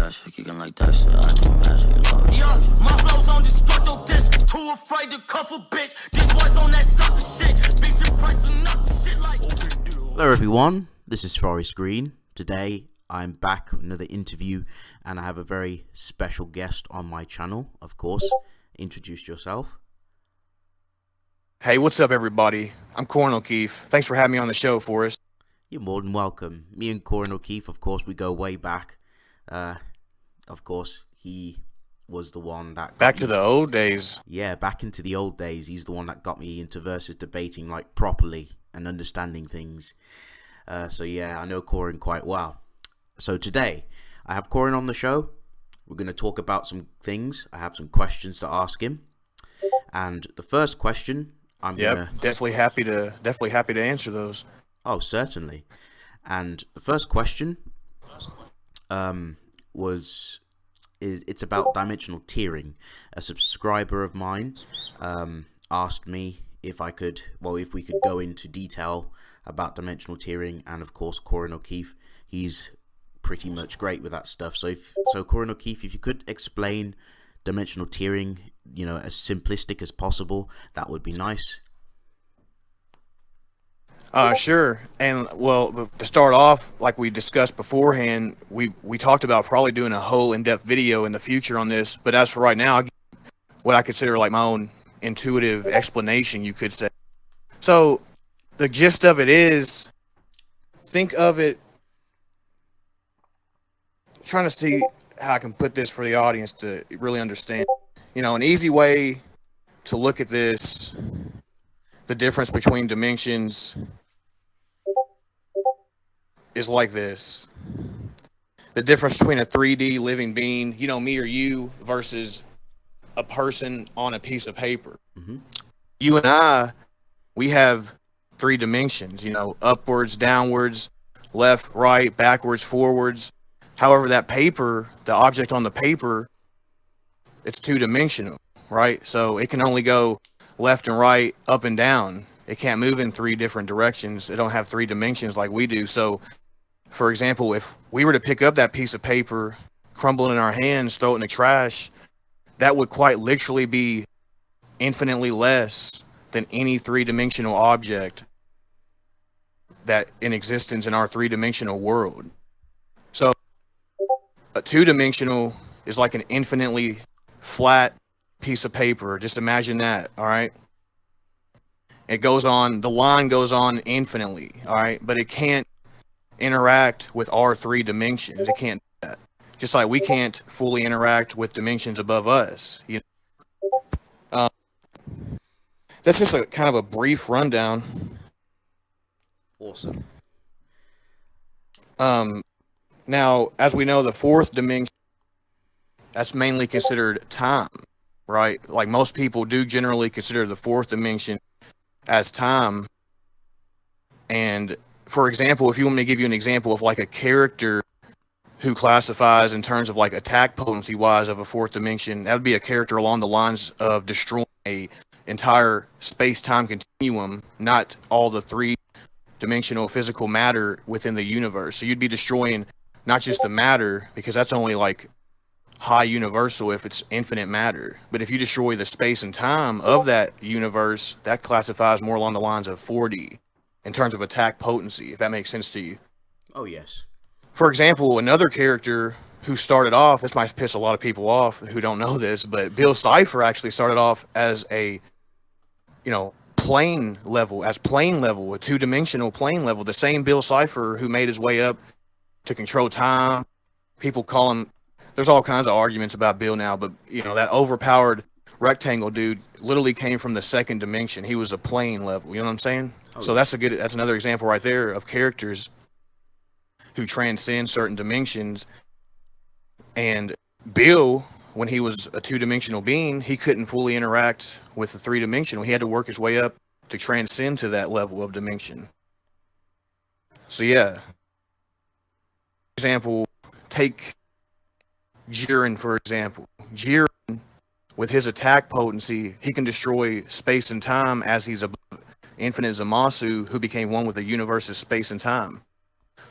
pressure, kicking like that shit. I do magic, yeah, my flow's on destructo disc. Too afraid to cuff a bitch. This was on that sucker shit. Bitch, your price enough shit like. Hello everyone, this is Forest Green. Today I'm back with another interview and I have a very special guest on my channel, of course. Introduce yourself. Hey, what's up everybody? I'm Korin O'Keefe. Thanks for having me on the show, Forrest. You're more than welcome. Me and Korin O'Keefe, of course, we go way back. Of course, he was the one that... Back to the old days. Yeah, back into the old days. He's the one that got me into versus debating like properly and understanding things. So yeah, I know Korin quite well. So today, I have Korin on the show. We're going to talk about some things. I have some questions to ask him. And the first question, definitely happy to answer those. Oh, certainly. And the first question it's about dimensional tiering. A subscriber of mine asked me if we could go into detail about dimensional tiering, and of course Korin O'Keefe, he's pretty much great with that stuff. So Korin O'Keefe, if you could explain dimensional tiering, as simplistic as possible, that would be nice. Sure. And well, to start off, like we discussed beforehand, we talked about probably doing a whole in-depth video in the future on this, but as for right now, what I consider like my own intuitive explanation, you could say. So the gist of it is, think of it, trying to see how I can put this for the audience to really understand. An easy way to look at this, the difference between dimensions is like this. The difference between a 3D living being, me or you, versus a person on a piece of paper. Mm-hmm. You and I, we have 3 dimensions, upwards, downwards, left, right, backwards, forwards. However, that paper, the object on the paper, it's 2-dimensional, right? So it can only go left and right, up and down. It can't move in 3 different directions. It don't have 3 dimensions like we do. So, for example, if we were to pick up that piece of paper, crumble it in our hands, throw it in the trash, that would quite literally be infinitely less than any 3-dimensional object that in existence in our 3-dimensional world. So, a 2-dimensional is like an infinitely flat piece of paper. Just imagine that, all right? It goes on, the line goes on infinitely, all right? But it can't interact with our 3 dimensions. It can't do that. Just like we can't fully interact with dimensions above us. That's just a kind of a brief rundown. Awesome. Now, as we know, the 4th dimension, that's mainly considered time, right? Like most people do generally consider the 4th dimension as time. And for example, if you want me to give you an example of like a character who classifies in terms of like attack potency wise of a 4th dimension, that would be a character along the lines of destroying a entire space-time continuum, not all the 3-dimensional physical matter within the universe. So you'd be destroying not just the matter, because that's only like high universal if it's infinite matter. But if you destroy the space and time of that universe, that classifies more along the lines of 4D in terms of attack potency, if that makes sense to you. Oh, yes. For example, another character who started off, this might piss a lot of people off who don't know this, but Bill Cipher actually started off as a, plane level, a 2-dimensional plane level. The same Bill Cipher who made his way up to control time. People call him, there's all kinds of arguments about Bill now, but that overpowered rectangle dude literally came from the 2nd dimension. He was a plane level, you know what I'm saying? Oh, so yeah. that's another example right there of characters who transcend certain dimensions. And Bill, when he was a 2-dimensional being, he couldn't fully interact with the 3-dimensional. He had to work his way up to transcend to that level of dimension. So yeah. Example, take Jiren, for example. Jiren, with his attack potency, he can destroy space and time as he's above Infinite Zamasu, who became one with the universe's space and time.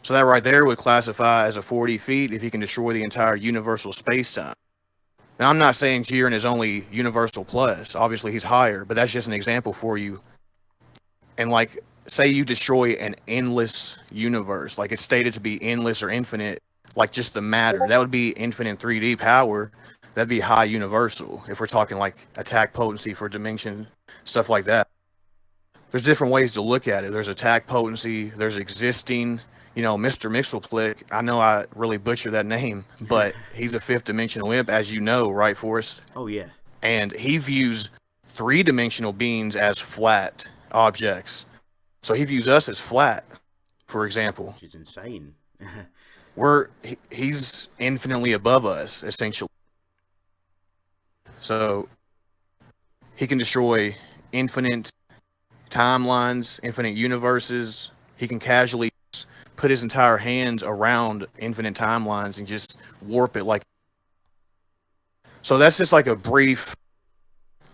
So that right there would classify as a 40 feet if he can destroy the entire universal space-time. Now, I'm not saying Jiren is only universal plus. Obviously, he's higher, but that's just an example for you. And like, say you destroy an endless universe, like it's stated to be endless or infinite, like just the matter. That would be infinite 3D power. That'd be high universal if we're talking like attack potency for dimension, stuff like that. There's different ways to look at it. There's attack potency, there's existing, Mr. Mixelplick. I know I really butchered that name, but he's a fifth dimensional imp, as you know, right, Forrest? Oh yeah. And he views three-dimensional beings as flat objects. So he views us as flat, for example. Which is insane. He's infinitely above us, essentially. So he can destroy infinite timelines, infinite universes. He can casually put his entire hands around infinite timelines and just warp it like. So that's just like a brief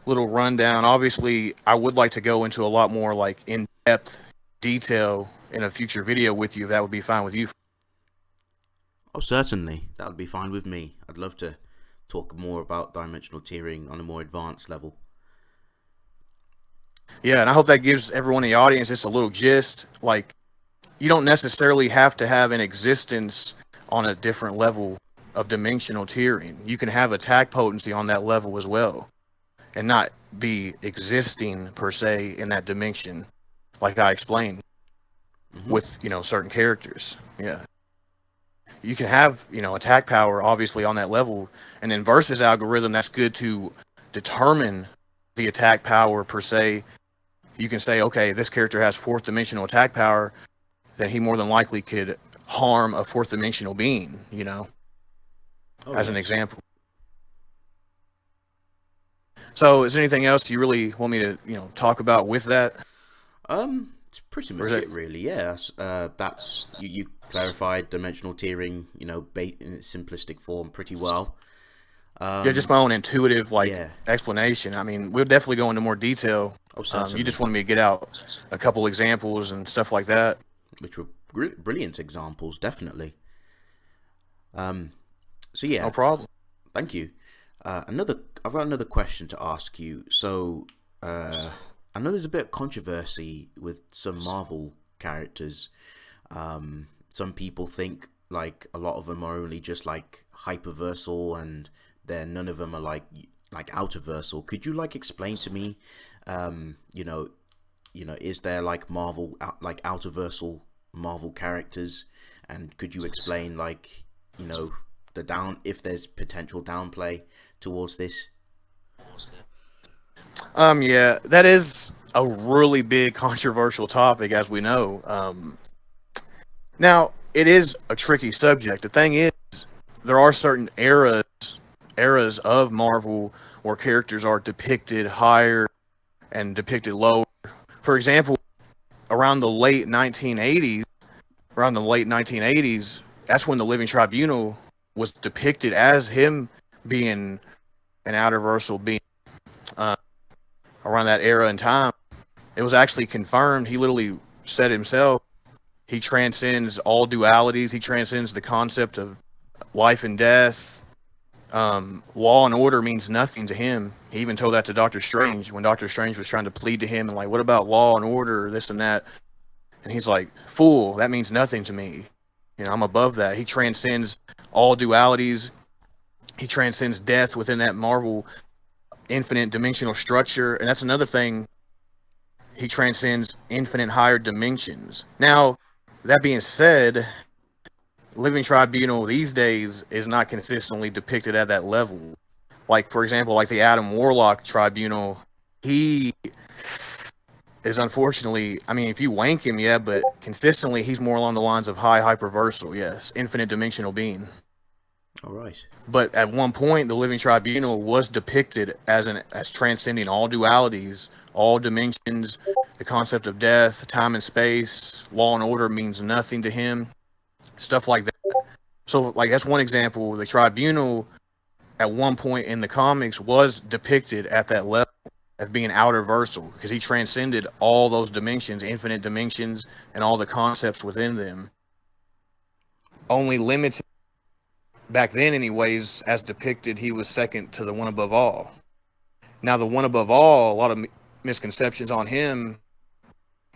little rundown. Obviously, I would like to go into a lot more like in-depth detail in a future video with you, if that would be fine with you. Oh, certainly. That would be fine with me. I'd love to talk more about dimensional tiering on a more advanced level. Yeah, and I hope that gives everyone in the audience just a little gist. Like, you don't necessarily have to have an existence on a different level of dimensional tiering. You can have attack potency on that level as well, and not be existing per se in that dimension, like I explained with certain characters. Yeah, you can have attack power obviously on that level, and then versus algorithm, that's good to determine the attack power per se. You can say, okay, this character has fourth dimensional attack power, then he more than likely could harm a fourth dimensional being, as an example. So is there anything else you really want me to, talk about with that? It's pretty much it, really. Yeah, that's you clarified dimensional tiering, in its simplistic form pretty well. Yeah, just my own intuitive explanation. I mean, we'll definitely go into more detail. You just wanted me to get out a couple examples and stuff like that, which were brilliant examples, definitely. So yeah, no problem. Thank you. I've got another question to ask you. So, I know there's a bit of controversy with some Marvel characters. Some people think like a lot of them are only just like hyperversal, and then none of them are like outerversal. Could you explain to me, is there like Marvel outerversal Marvel characters, and could you explain if there's potential downplay towards this? Yeah, that is a really big controversial topic, as we know. Now, it is a tricky subject. The thing is, there are certain eras of Marvel where characters are depicted higher and depicted lower. For example, around the late 1980s, that's when the Living Tribunal was depicted as him being an outerversal being. Around that era and time, it was actually confirmed. He literally said himself, he transcends all dualities. He transcends the concept of life and death. Law and order means nothing to him. He even told that to Doctor Strange when Doctor Strange was trying to plead to him and what about law and order, this and that? And he's like, fool, that means nothing to me. I'm above that. He transcends all dualities. He transcends death within that Marvel infinite dimensional structure, and that's another thing. He transcends infinite higher dimensions. Now, that being said, Living Tribunal these days is not consistently depicted at that level. Like, for example, like the Adam Warlock Tribunal, he is unfortunately, I mean, if you wank him, yeah, but consistently he's more along the lines of high hyperversal, yes, infinite dimensional being. All right. But at one point, the Living Tribunal was depicted as transcending all dualities, all dimensions, the concept of death, time and space, law and order means nothing to him, stuff like that. So, that's one example. The Tribunal, at one point in the comics, was depicted at that level as being outerversal, because he transcended all those dimensions, infinite dimensions, and all the concepts within them. only limited back then, anyways, as depicted. He was second to the one above all. Now, the one above all, a lot of misconceptions on him.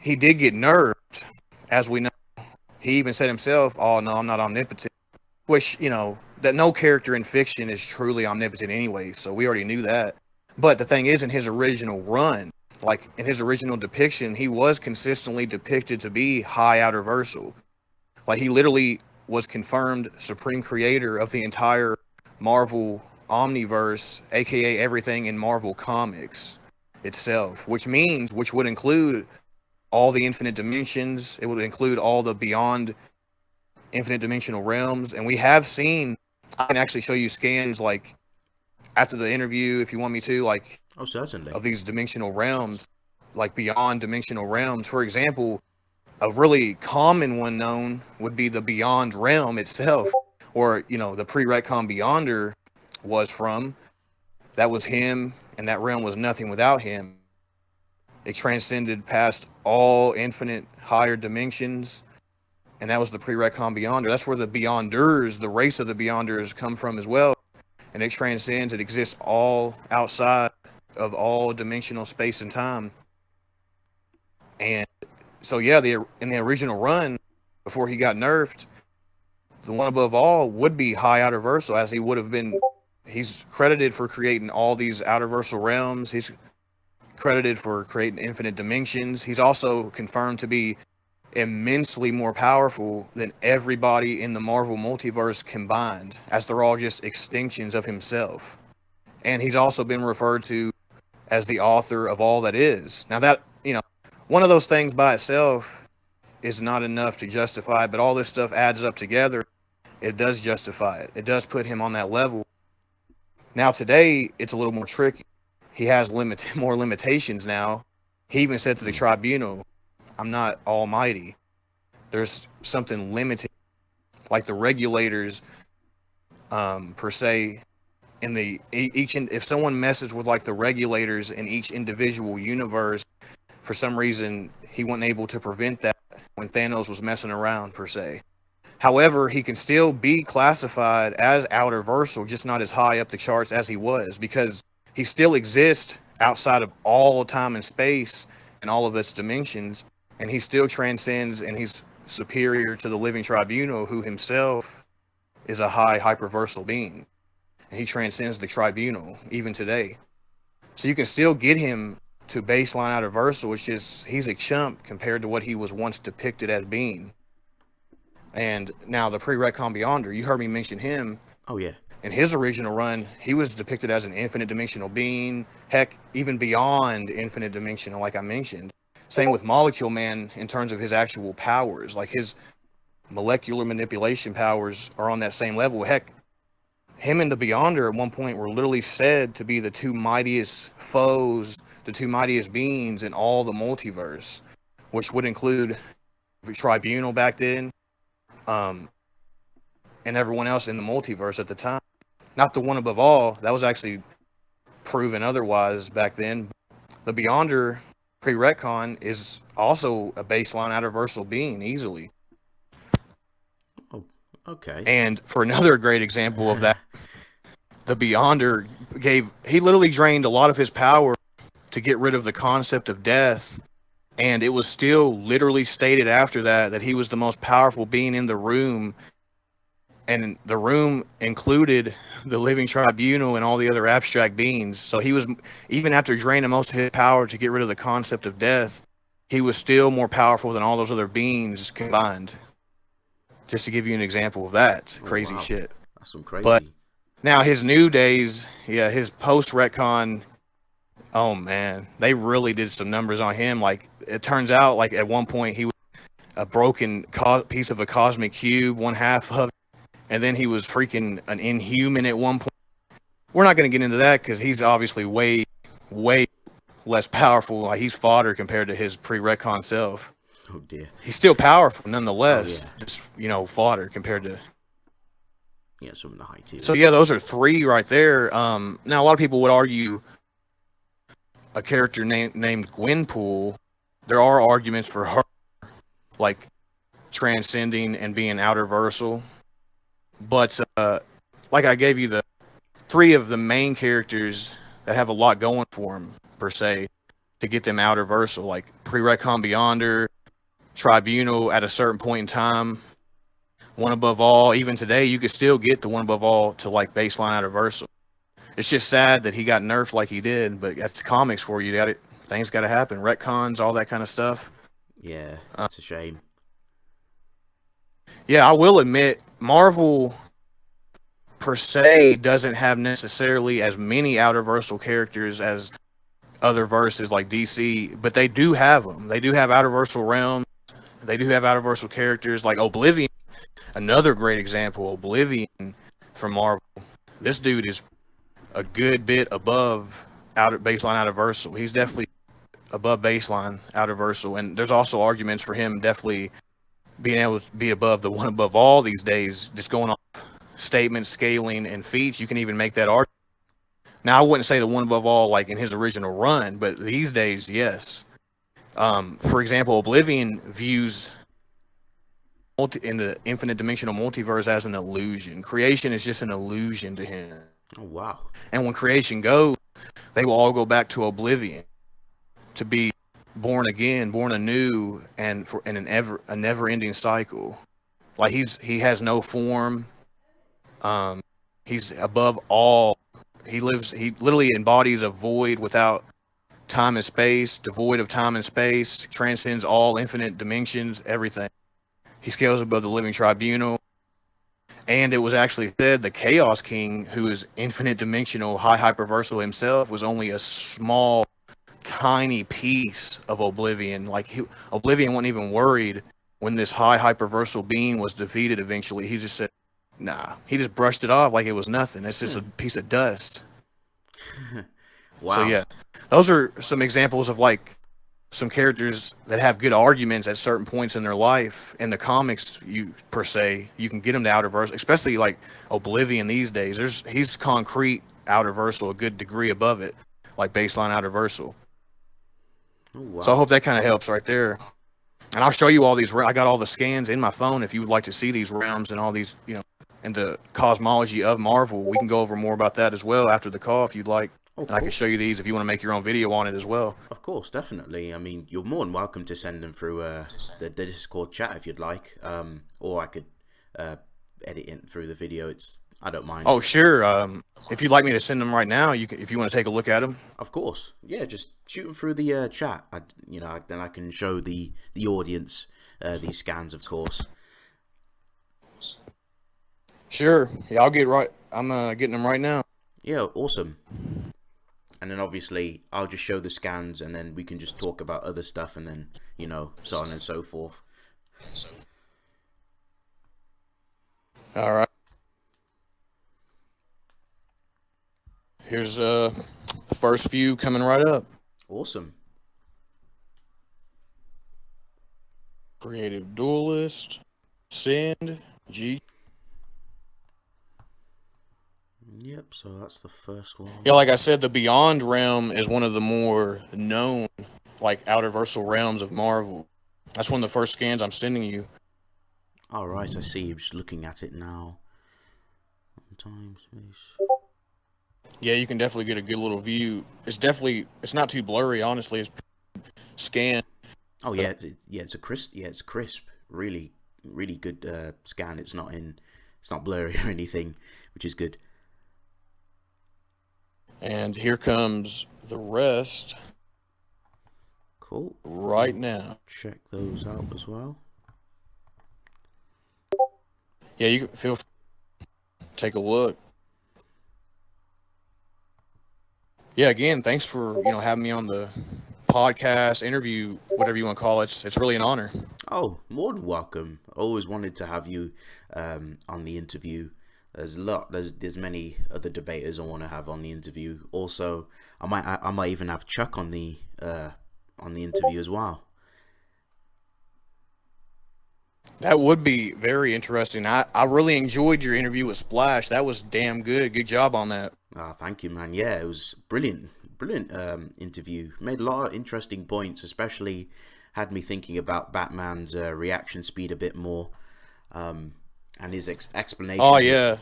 He did get nerfed, as we know. He even said himself, "Oh no, I'm not omnipotent," which, that no character in fiction is truly omnipotent anyway. So we already knew that. But the thing is, in his original run, like in his original depiction, he was consistently depicted to be high Outerversal. Like, he literally was confirmed supreme creator of the entire Marvel Omniverse, aka everything in Marvel Comics itself, which would include all the infinite dimensions. It would include all the beyond infinite dimensional realms. And we have seen, I can actually show you scans, like, after the interview, if you want me to, like, Oh, certainly. of these dimensional realms, like beyond dimensional realms. For example, a really common one known would be the Beyond Realm itself, or, the pre-retcon Beyonder was from. That was him, and that realm was nothing without him. It transcended past all infinite higher dimensions, and that was the pre-retcon Beyonder. That's where the Beyonders, the race of the Beyonders, come from as well. And it transcends, it exists all outside of all dimensional space and time. And so, yeah, in the original run, before he got nerfed, the one above all would be high Outerversal, as he would have been. He's credited for creating all these Outerversal realms. He's credited for creating infinite dimensions. He's also confirmed to be immensely more powerful than everybody in the Marvel multiverse combined, as they're all just extinctions of himself. And he's also been referred to as the author of all that is. Now, that, one of those things by itself is not enough to justify it, but all this stuff adds up together. It does justify it. It does put him on that level. Now, today, it's a little more tricky. He has more limitations now. He even said to the tribunal, "I'm not almighty." There's something limited, like the regulators, per se, in the if someone messes with, like, the regulators in each individual universe, for some reason he wasn't able to prevent that when Thanos was messing around, per se. However, he can still be classified as Outerversal, just not as high up the charts as he was, because he still exists outside of all time and space and all of its dimensions, and he still transcends, and he's superior to the living tribunal, who himself is a high hyperversal being. And he transcends the tribunal even today. So you can still get him to baseline Outerversal. It's just, he's a chump compared to what he was once depicted as being. And now the pre-retcon Beyonder, you heard me mention him. Oh, yeah. In his original run, he was depicted as an infinite dimensional being, heck, even beyond infinite dimensional, like I mentioned. Same with Molecule Man in terms of his actual powers. Like, his molecular manipulation powers are on that same level. Heck, him and the Beyonder at one point were literally said to be the two mightiest foes, the two mightiest beings in all the multiverse, which would include the Tribunal back then, and everyone else in the multiverse at the time. Not the one above all. That was actually proven otherwise back then. The Beyonder pre-retcon is also a baseline Outerversal being, easily. Oh, okay. And for another great example of that, the Beyonder he literally drained a lot of his power to get rid of the concept of death. And it was still literally stated after that he was the most powerful being in the room. And the room included the living tribunal and all the other abstract beings. So he was, even after draining most of his power to get rid of the concept of death, he was still more powerful than all those other beings combined. Just to give you an example of that crazy shit. That's some crazy. But now his new days, his post-retcon, oh man, they really did some numbers on him. Like, it turns out, like, at one point he was a broken piece of a cosmic cube, one half of it. And then he was freaking an inhuman at one point. We're not going to get into that because he's obviously way, way less powerful. Like, he's fodder compared to his pre-retcon self. Oh, dear. He's still powerful nonetheless. Oh, yeah. Just, fodder compared to... Yeah, some of the high tier. So, yeah, those are three right there. Now, a lot of people would argue a character named Gwenpool. There are arguments for her, like, transcending and being Outerversal. But like I gave you the three of the main characters that have a lot going for them per se to get them Outerversal, like Pre-Retcon Beyonder, Tribunal at a certain point in time, One Above All. Even today, you could still get the One Above All to like baseline Outerversal. It's just sad that he got nerfed like he did, but that's comics for you. Got it. Things got to happen. Retcons, all that kind of stuff. Yeah, it's a shame. Yeah, I will admit, Marvel per se doesn't have necessarily as many Outerversal characters as other verses like DC, but they do have them. They do have Outerversal realms. They do have Outerversal characters like Oblivion. Another great example, Oblivion from Marvel. This dude is a good bit above baseline Outerversal. He's definitely above baseline Outerversal, and there's also arguments for him definitely being able to be above the One Above All these days. Just going off statements, scaling, and feats, you can even make that argument. Now, I wouldn't say the One Above All like in his original run, but these days, yes. For example, Oblivion views in the infinite dimensional multiverse as an illusion. Creation is just an illusion to him. Oh wow! And when creation goes, they will all go back to Oblivion to be born again, born anew, and for in a never-ending cycle. Like he has no form. He's above all. He literally embodies a void without time and space, devoid of time and space, transcends all infinite dimensions, everything. He scales above the living tribunal. And it was actually said the Chaos King, who is infinite dimensional, high hyperversal himself, was only a small, tiny piece of Oblivion. Like Oblivion wasn't even worried when this high hyperversal being was defeated eventually. He just said, nah. He just brushed it off like it was nothing. It's just a piece of dust. Wow. So yeah, those are some examples of like some characters that have good arguments at certain points in their life. In the comics, you can get them to Outerversal, especially like Oblivion these days. He's concrete Outerversal, a good degree above it, like baseline Outerversal. Oh, wow. So I hope that kind of helps right there. And I'll show you all these. I got all the scans in my phone. If you would like to see these realms and all these, and the cosmology of Marvel, we can go over more about that as well after the call if you'd like. Oh, and I can show you these if you want to make your own video on it as well. Of course, definitely. I mean, you're more than welcome to send them through the Discord chat if you'd like, or I could edit it through the video. I don't mind. Oh, sure. If you'd like me to send them right now, if you want to take a look at them. Of course, yeah. Just shoot them through the chat. Then I can show the audience these scans, of course. Sure. Yeah, I'll get right. I'm getting them right now. Yeah, awesome. And then obviously I'll just show the scans, and then we can just talk about other stuff, and then so on and so forth. All right. Here's the first few coming right up. Awesome. Creative Duelist, Send, G. Yep, so that's the first one. Yeah, like I said, the Beyond realm is one of the more known, like, Outerversal realms of Marvel. That's one of the first scans I'm sending you. Alright, I see. I'm just looking at it now. Time, space. Yeah, you can definitely get a good little view. It's not too blurry, honestly. It's scan. Oh yeah, it's crisp. It's crisp. Really, really good scan. It's not blurry or anything, which is good. And here comes the rest. Cool. Right now. Check those out as well. Yeah, you can feel free to take a look. Yeah, again, thanks for having me on the podcast, interview, whatever you want to call it. It's really an honor. Oh, more than welcome. Always wanted to have you on the interview. There's many other debaters I want to have on the interview. Also, I might even have Chuck on the interview as well. That would be very interesting. I really enjoyed your interview with Splash. That was damn good. Good job on that. Thank you, man. Yeah, it was brilliant interview. Made a lot of interesting points, especially had me thinking about Batman's reaction speed a bit more. and his Oh explanation. yeah,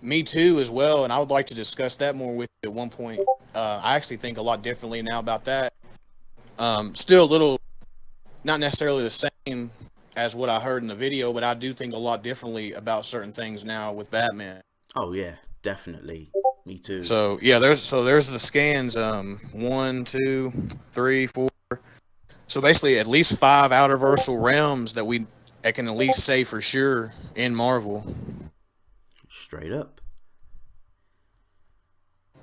me too as well. And I would like to discuss that more with you at one point. I actually think a lot differently now about that. Still a little, not necessarily the same as what I heard in the video, but I do think a lot differently about certain things now with Batman. Oh yeah, definitely. Me too. So yeah, there's the scans. One, two, three, four. So basically, at least five Outerversal realms that I can at least say for sure in Marvel. Straight up.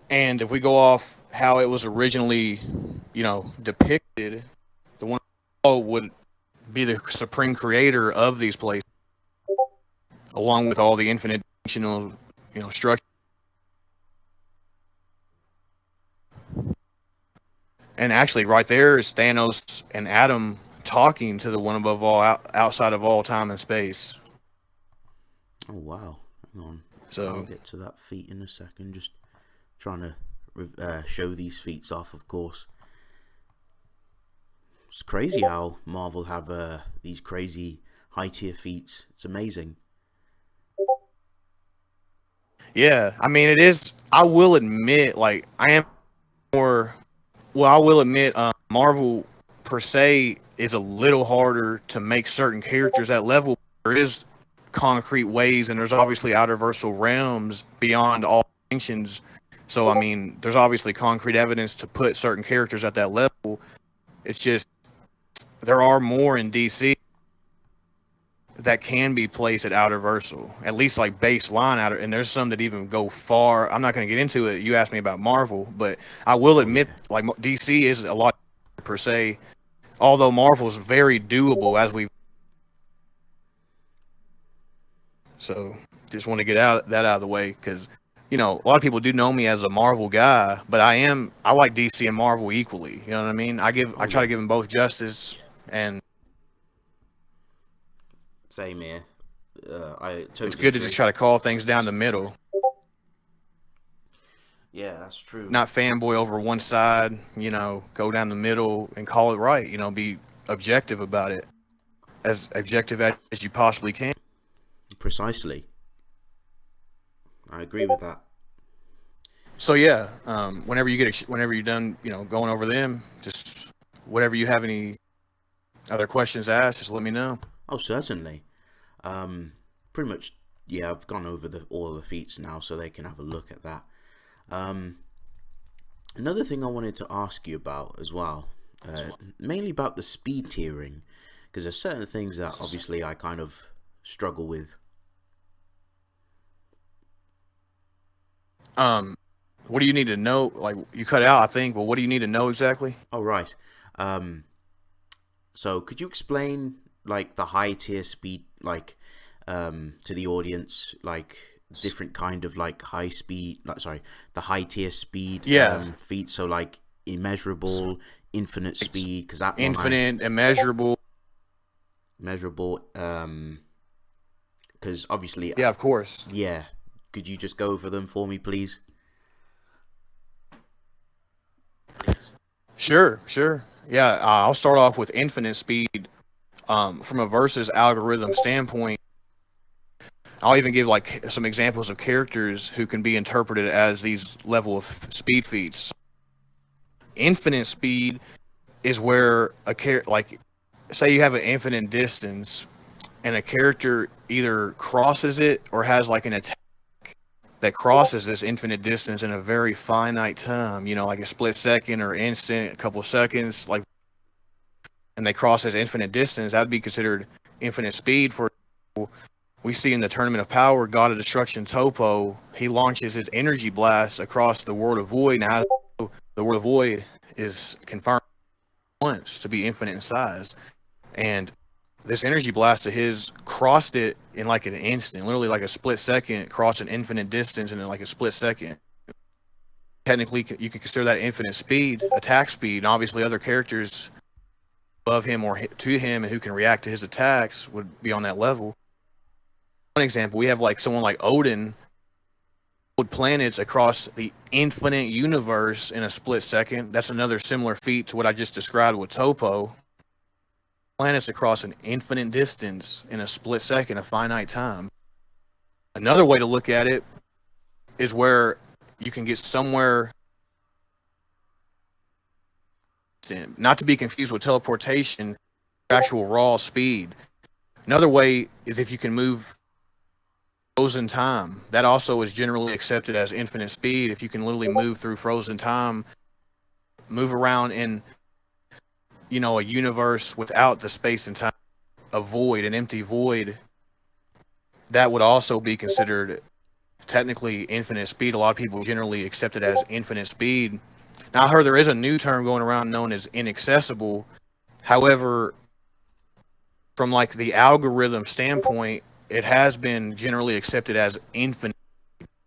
And if we go off how it was originally, depicted, the one would be the supreme creator of these places, along with all the infinite dimensional, structure. And actually, right there is Thanos and Adam talking to the one above all, outside of all time and space. Oh wow. Hang on. I'll So get to that feat in a second. Just trying to show these feats off, of course. It's crazy how Marvel have these crazy high tier feats. It's amazing. yeah, I mean, it is. I will admit, like I am more. Well, I will admit, Marvel per se is a little harder to make certain characters at level. There is concrete ways, and there's obviously outerversal realms beyond all distinctions. So, I mean, there's obviously concrete evidence to put certain characters at that level. It's just there are more in DC that can be placed at outerversal, at least like baseline outer. And there's some that even go far. I'm not going to get into it. You asked me about Marvel, but I will Oh admit, yeah. like DC is a lot per se. Although Marvel's very doable, as we. So just want to get that out of the way because a lot of people do know me as a Marvel guy, but I like DC and Marvel equally. You know what I mean? I Oh try to yeah. give them both justice, and Same here. I it's totally good to just agree. try to call things down the middle, Yeah, that's true. not fanboy over one side. Go down the middle and call it right. Be objective about it, as objective as you possibly can. Precisely. I agree with that. So yeah, whenever you're done, going over them, just whatever you have any other questions asked, just let me know. Oh, certainly. Pretty much. Yeah, I've gone over all the feats now, so they can have a look at that. Um, Another thing I wanted to ask you about as well, mainly about the speed tiering, because there's certain things that obviously I kind of struggle with. Um, what do you need to know? Like you cut out, I think. But what do you need to know exactly? Oh right. Um, so could you explain like the high tier speed, like to the audience, like different kind of like high speed, like sorry, the high tier speed Yeah, feat. So like immeasurable, infinite speed, because that one I infinite, immeasurable. measurable. Because obviously, Yeah, of course. yeah. Could you just go over them for me, please? Sure, sure. Yeah, I'll start off with infinite speed. From a versus algorithm standpoint, I'll even give like some examples of characters who can be interpreted as these level of speed feats. Infinite speed is where like say you have an infinite distance and a character either crosses it or has like an attack that crosses this infinite distance in a very finite time, like a split second or instant, a couple of seconds, like, and they cross this infinite distance, that'd be considered infinite speed. For example, we see in the Tournament of Power, God of Destruction Topo, he launches his energy blast across the World of Void. Now, the World of Void is confirmed once to be infinite in size, and this energy blast of his crossed it in like an instant, literally like a split second, crossed an infinite distance in like a split second. Technically, you can consider that infinite speed, attack speed, and obviously other characters above him or to him and who can react to his attacks would be on that level. One example, we have like someone like Odin would planets across the infinite universe in a split second. That's another similar feat to what I just described with Topo. planets across an infinite distance in a split second, a finite time. Another way to look at it is where you can get somewhere, not to be confused with teleportation, actual raw speed. Another way is if you can move frozen time. That also is generally accepted as infinite speed. If you can literally move through frozen time, move around in, a universe without the space and time, a void, an empty void, that would also be considered technically infinite speed. A lot of people generally accept it as infinite speed. Now, I heard there is a new term going around known as inaccessible. However, from like the algorithm standpoint, it has been generally accepted as infinite.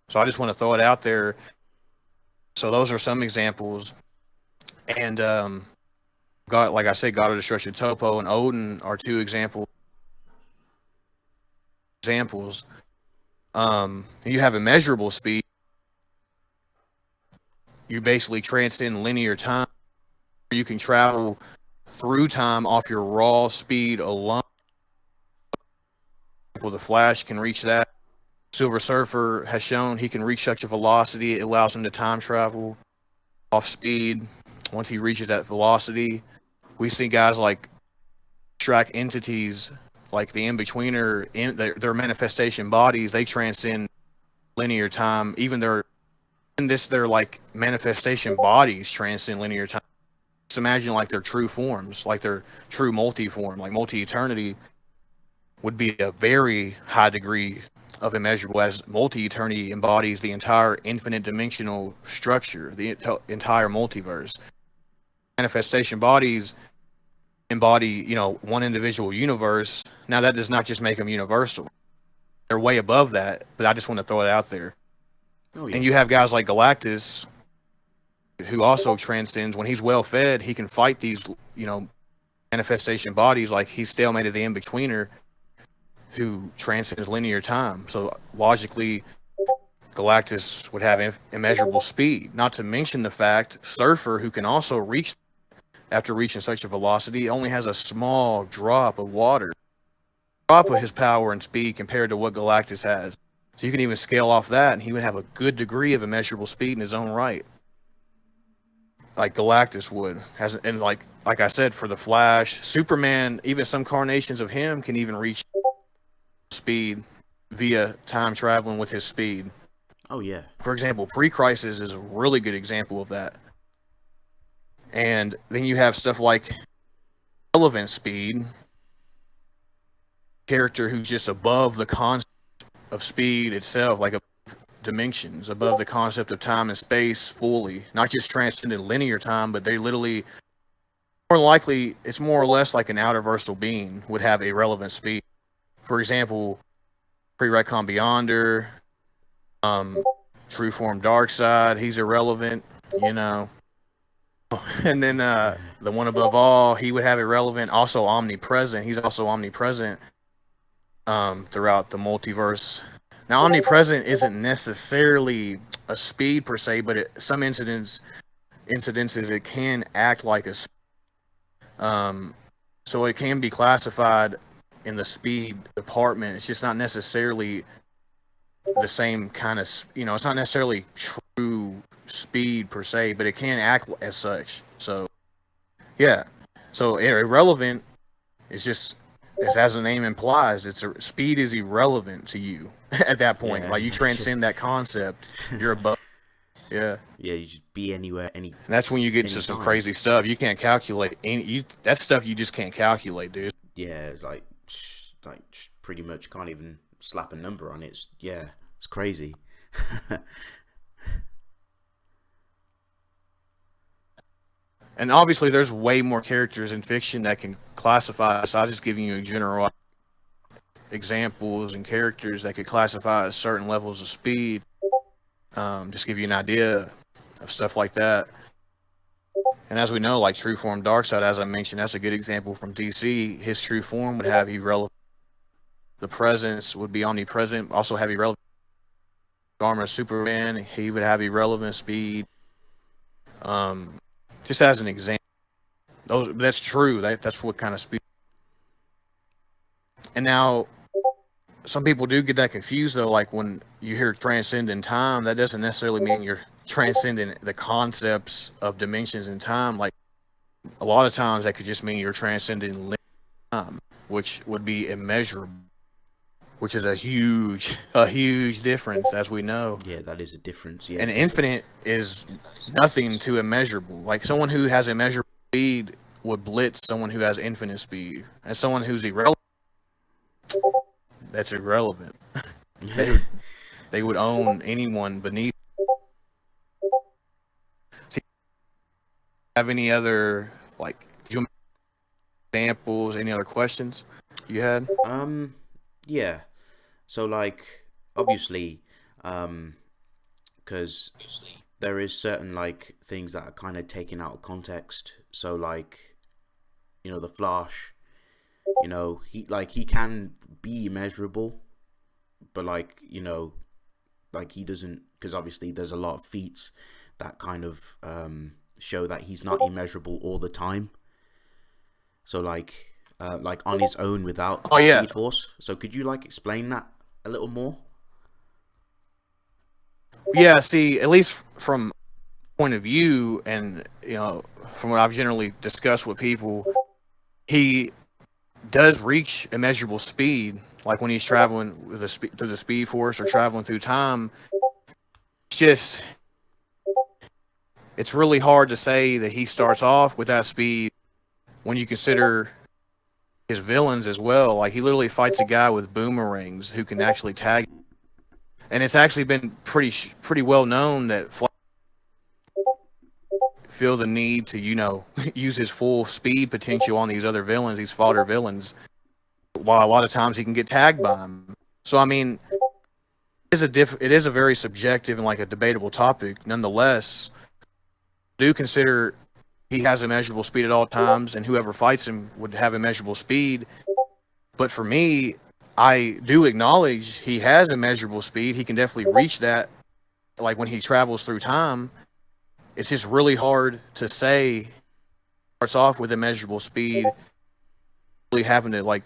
So I just want to throw it out there. So those are some examples. And God, like I said, God of Destruction, Topo, and Odin are two examples. You have immeasurable speed. You basically transcend linear time. You can travel through time off your raw speed alone. The Flash can reach that. Silver Surfer has shown he can reach such a velocity, it allows him to time travel off speed. Once he reaches that velocity, we see guys like track entities, like the in-betweener, their manifestation bodies, they transcend linear time. Even their like manifestation bodies transcend linear time. Just imagine like their true forms, like their true multi-form, like multi-eternity would be a very high degree of immeasurable, as multi-eternity embodies the entire infinite dimensional structure, the entire multiverse. Manifestation bodies embody, one individual universe. Now that does not just make them universal. They're way above that, but I just want to throw it out there. Oh, yeah. And you have guys like Galactus, who also transcends. When he's well fed, he can fight these, manifestation bodies. Like he's stalemated the in-betweener, who transcends linear time. So logically, Galactus would have immeasurable speed. Not to mention the fact Surfer, who can also reach after reaching such a velocity, only has a small drop of water. Drop of his power and speed compared to what Galactus has. So you can even scale off that, and he would have a good degree of immeasurable speed in his own right, like Galactus would. And like I said, for the Flash, Superman, even some carnations of him can even reach speed via time traveling with his speed. Oh, yeah. For example, Pre-Crisis is a really good example of that. And then you have stuff like relevant speed, character who's just above the concept of speed itself, like dimensions, above the concept of time and space fully, not just transcendent linear time, but they literally, more likely, it's more or less like an outerversal being would have a relevant speed. For example, Pre-Retcon Beyonder, True Form Darkseid, he's irrelevant, And then the one above all, he would have irrelevant, also omnipresent. He's also omnipresent throughout the multiverse. Now, omnipresent isn't necessarily a speed per se, but some incidences it can act like a speed. So it can be classified in the speed department. It's just not necessarily the same kind of, it's not necessarily true speed per se, but it can act as such. So, yeah. So irrelevant is just, as the name implies, speed is irrelevant to you at that point. Yeah. Like you transcend that concept. You're above. Yeah. Yeah, you just be anywhere, And that's when you get into some crazy stuff. You can't calculate that stuff. You just can't calculate, dude. Yeah, like pretty much can't even slap a number on it. It's crazy. And obviously, there's way more characters in fiction that can classify. So I'm just giving you general examples and characters that could classify as certain levels of speed. Just give you an idea of stuff like that. And as we know, like True Form Darkseid, as I mentioned, that's a good example from DC. His true form would have irrelevant. The presence would be omnipresent, also have irrelevant. Armor Superman, he would have irrelevant speed. Just as an example, that's true. That's what kind of speed And now some people do get that confused though. Like when you hear transcending time, that doesn't necessarily mean you're transcending the concepts of dimensions and time. Like a lot of times that could just mean you're transcending linear time, which would be immeasurable, which is a huge difference, as we know. Yeah, that is a difference. Yeah. And infinite is nothing to immeasurable. Like someone who has immeasurable speed would blitz someone who has infinite speed, and someone who's irrelevant, that's irrelevant. They would own anyone beneath. See, have any other like examples? Any other questions you had? Yeah. So like, obviously, because there is certain like things that are kind of taken out of context. So like, the Flash, he can be immeasurable, but like, like he doesn't, because obviously there's a lot of feats that kind of show that he's not immeasurable all the time. So like on his own without Speed Force. So could you like explain that a little more? Yeah, see, at least from point of view, and from what I've generally discussed with people, he does reach immeasurable speed. Like when he's traveling with through the Speed Force or traveling through time. It's really hard to say that he starts off with that speed when you consider his villains as well. Like he literally fights a guy with boomerangs who can actually tag, and it's actually been pretty well known that Flash feel the need to use his full speed potential on these other villains, these fodder villains, while a lot of times he can get tagged by them. So I mean, it is a very subjective and like a debatable topic. Nonetheless, I do consider he has immeasurable speed at all times, and whoever fights him would have immeasurable speed. But for me, I do acknowledge he has immeasurable speed. He can definitely reach that, like when he travels through time. It's just really hard to say. Starts off with immeasurable speed, really having to like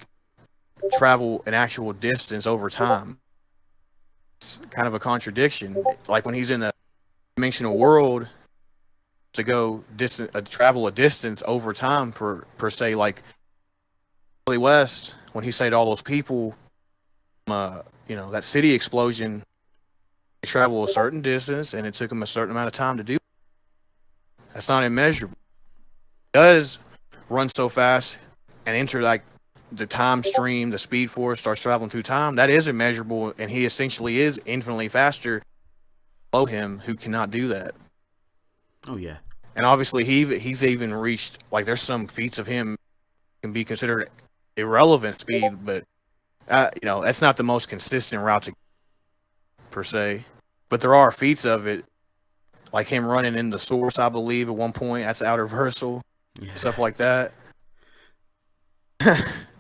travel an actual distance over time. It's kind of a contradiction. Like when he's in a dimensional world, to go travel a distance over time for per se, like Wally West when he saved all those people, that city explosion. They travel a certain distance, and it took him a certain amount of time to do. That's not immeasurable. He does run so fast and enter like the time stream, the Speed Force starts traveling through time. That is immeasurable, and he essentially is infinitely faster below him who cannot do that. Oh yeah. And obviously he's even reached, like, there's some feats of him can be considered irrelevant speed, but that's not the most consistent route to per se. But there are feats of it, like him running in the Source, I believe, at one point. That's Outerversal, stuff like that.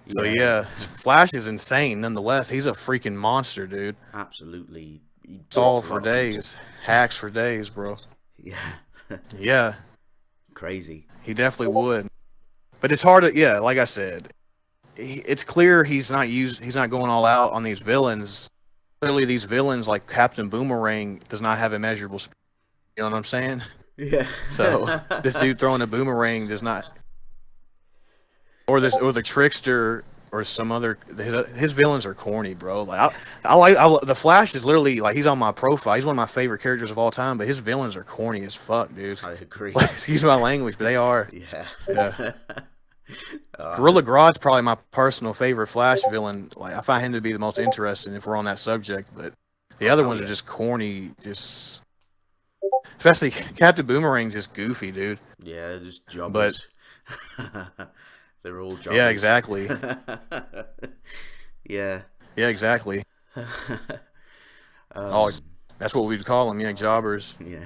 So yeah, Flash is insane. Nonetheless, he's a freaking monster, dude. Absolutely. Solve for days, hacks for days, bro. Yeah. Yeah. Crazy. He definitely would. But it's hard to, like I said, it's clear he's not going all out on these villains. Clearly these villains like Captain Boomerang does not have immeasurable speed. You know what I'm saying? Yeah. So this dude throwing a boomerang does not, or the Trickster or some other. His villains are corny, bro. Like the Flash is literally like he's on my profile. He's one of my favorite characters of all time, but his villains are corny as fuck, dude. I agree. Like, excuse my language, but they are. Yeah. Gorilla Grodd's probably my personal favorite Flash villain. Like I find him to be the most interesting if we're on that subject, but the other ones are just corny, just. Especially Captain Boomerang's just goofy, dude. Yeah, just jobbers. But they're all jobbers. Yeah, exactly. Yeah. Yeah, exactly. That's what we'd call them, jobbers. Yeah.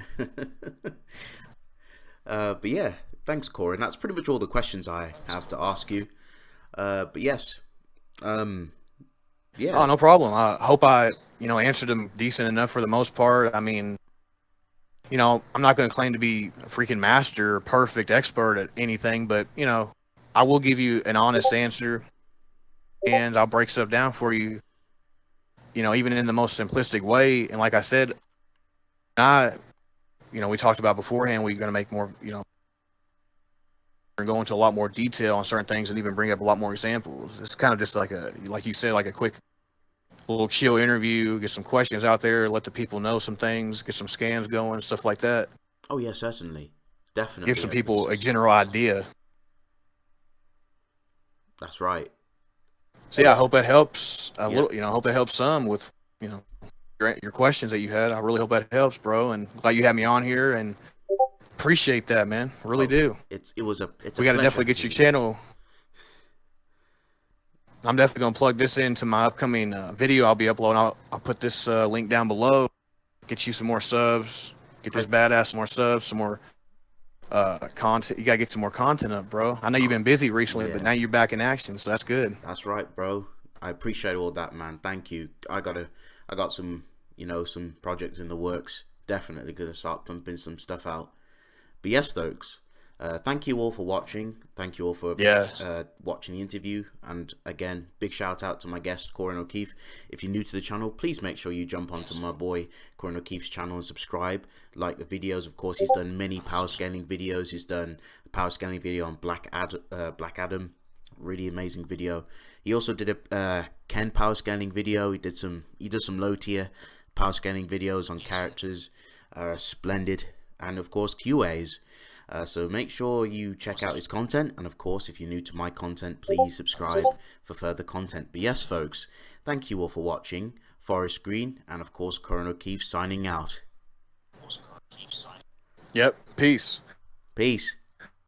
But yeah, thanks, Korin. That's pretty much all the questions I have to ask you. But yes. Yeah. Oh, no problem. I hope I, answered them decent enough for the most part. I mean, I'm not going to claim to be a freaking master or perfect expert at anything, but, I will give you an honest answer. and I'll break stuff down for you. You know, even in the most simplistic way. And like I said, we talked about beforehand, we're going to make more, and go into a lot more detail on certain things and even bring up a lot more examples. It's kind of just like you said, like a quick little chill interview, get some questions out there, let the people know some things, get some scans going, stuff like that. Oh yeah, certainly, definitely. Give some people a general idea. That's right. So yeah, I hope that helps a little. I hope that helps some with your questions that you had. I really hope that helps, bro. And glad you had me on here, and appreciate that, man. Really do. We got to definitely get your channel. I'm definitely gonna plug this into my upcoming video I'll be uploading. I'll put this link down below. Get you some more subs. Get this badass some more subs, some more content. You gotta get some more content up, bro. I know you've been busy recently, but now you're back in action, so that's good. That's right, bro. I appreciate all that, man. Thank you. I got some some projects in the works. Definitely gonna start pumping some stuff out. But yes, folks, thank you all for watching. Thank you all for watching the interview. And again, big shout out to my guest, Korin O'Keefe. If you're new to the channel, please make sure you jump onto my boy Korin O'Keefe's channel and subscribe. Like the videos. Of course, he's done many power scaling videos. He's done a power scaling video on Black Adam. Really amazing video. He also did a Ken power scaling video. He does some low tier power scaling videos on characters. Splendid. And of course, QAs. So make sure you check out his content, and of course, if you're new to my content, please subscribe for further content. But yes, folks, thank you all for watching. Forest Green, and of course, Korin O'Keefe signing out. Yep. Peace. Peace.